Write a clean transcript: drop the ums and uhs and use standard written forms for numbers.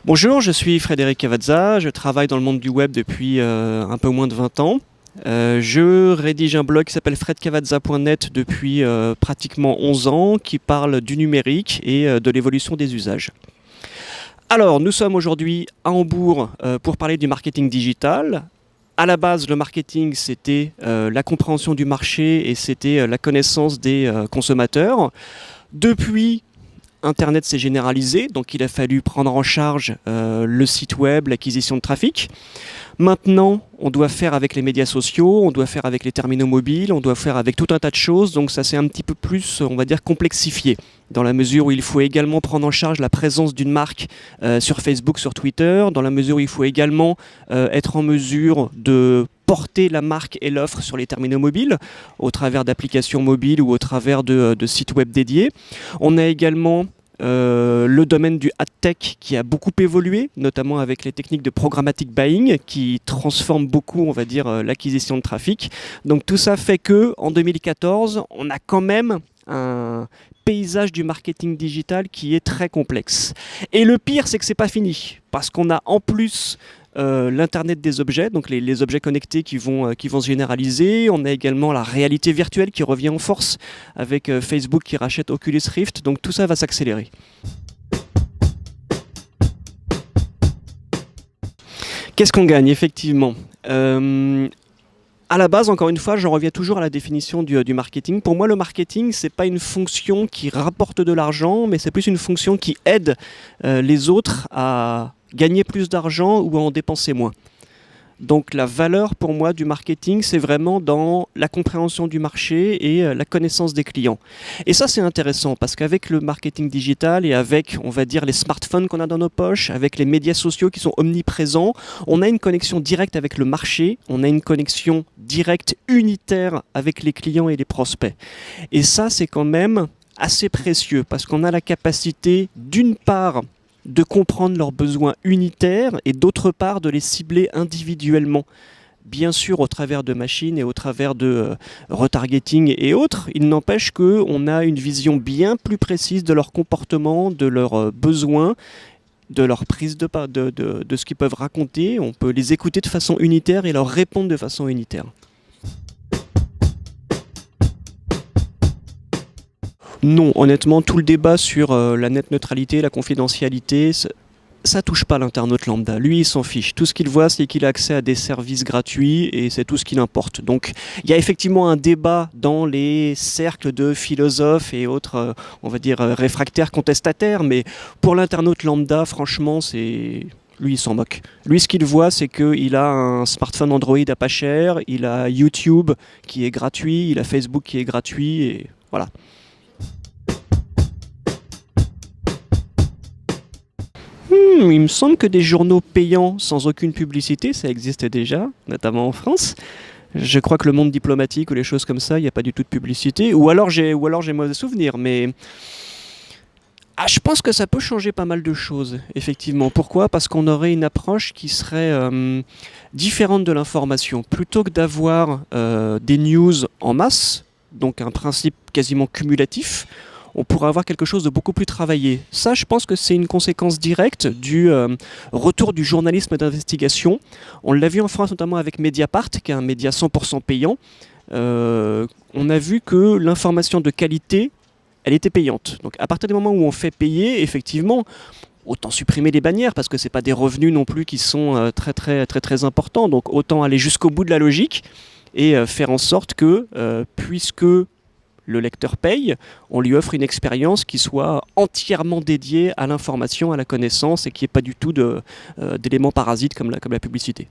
Bonjour, je suis Frédéric Cavazza, je travaille dans le monde du web depuis un peu moins de 20 ans. Je rédige un blog qui s'appelle fredcavazza.net depuis pratiquement 11 ans, qui parle du numérique et de l'évolution des usages. Alors, nous sommes aujourd'hui à Hambourg pour parler du marketing digital. À la base, le marketing, c'était la compréhension du marché et c'était la connaissance des consommateurs. Depuis, Internet s'est généralisé, donc il a fallu prendre en charge le site web, l'acquisition de trafic. Maintenant, on doit faire avec les médias sociaux, on doit faire avec les terminaux mobiles, on doit faire avec tout un tas de choses, donc ça s'est un petit peu plus, on va dire, complexifié, dans la mesure où il faut également prendre en charge la présence d'une marque sur Facebook, sur Twitter, dans la mesure où il faut également être en mesure de porter la marque et l'offre sur les terminaux mobiles, au travers d'applications mobiles ou au travers de sites web dédiés. On a également le domaine du ad tech qui a beaucoup évolué, notamment avec les techniques de programmatic buying qui transforment beaucoup, on va dire, l'acquisition de trafic. Donc tout ça fait que en 2014, on a quand même un paysage du marketing digital qui est très complexe. Et le pire, c'est que c'est pas fini, parce qu'on a en plus l'Internet des objets, donc les objets connectés qui vont se généraliser. On a également la réalité virtuelle qui revient en force avec Facebook qui rachète Oculus Rift. Donc tout ça va s'accélérer. Qu'est-ce qu'on gagne effectivement à la base, encore une fois, j'en reviens toujours à la définition du marketing. Pour moi, le marketing, c'est pas une fonction qui rapporte de l'argent, mais c'est plus une fonction qui aide les autres à gagner plus d'argent ou à en dépenser moins. Donc la valeur pour moi du marketing, c'est vraiment dans la compréhension du marché et la connaissance des clients. Et ça, c'est intéressant parce qu'avec le marketing digital et avec, on va dire, les smartphones qu'on a dans nos poches, avec les médias sociaux qui sont omniprésents, on a une connexion directe avec le marché, on a une connexion directe unitaire avec les clients et les prospects. Et ça, c'est quand même assez précieux parce qu'on a la capacité, d'une part, de comprendre leurs besoins unitaires et d'autre part de les cibler individuellement. Bien sûr au travers de machines et au travers de retargeting et autres, il n'empêche qu'on a une vision bien plus précise de leur comportement, de leurs besoins, de leur prise de ce qu'ils peuvent raconter. On peut les écouter de façon unitaire et leur répondre de façon unitaire. Non, honnêtement, tout le débat sur la net neutralité, la confidentialité, ça touche pas l'internaute lambda. Lui, il s'en fiche. Tout ce qu'il voit, c'est qu'il a accès à des services gratuits et c'est tout ce qui l'importe. Donc, il y a effectivement un débat dans les cercles de philosophes et autres, on va dire, réfractaires contestataires, mais pour l'internaute lambda, franchement, c'est... Lui, il s'en moque. Lui, ce qu'il voit, c'est qu'il a un smartphone Android à pas cher, il a YouTube qui est gratuit, il a Facebook qui est gratuit, et voilà. Il me semble que des journaux payants sans aucune publicité, ça existe déjà, notamment en France. Je crois que le monde diplomatique ou les choses comme ça, il n'y a pas du tout de publicité. Ou alors j'ai mauvais souvenirs, mais... je pense que ça peut changer pas mal de choses, effectivement. Pourquoi ? Parce qu'on aurait une approche qui serait différente de l'information. Plutôt que d'avoir des news en masse, donc un principe quasiment cumulatif, on pourrait avoir quelque chose de beaucoup plus travaillé. Ça, je pense que c'est une conséquence directe du retour du journalisme d'investigation. On l'a vu en France notamment avec Mediapart, qui est un média 100% payant. On a vu que l'information de qualité, elle était payante. Donc à partir du moment où on fait payer, effectivement, autant supprimer les bannières, parce que ce n'est pas des revenus non plus qui sont très importants. Donc autant aller jusqu'au bout de la logique et faire en sorte que, puisque le lecteur paye, on lui offre une expérience qui soit entièrement dédiée à l'information, à la connaissance et qui n'ait pas du tout d'éléments parasites comme la publicité.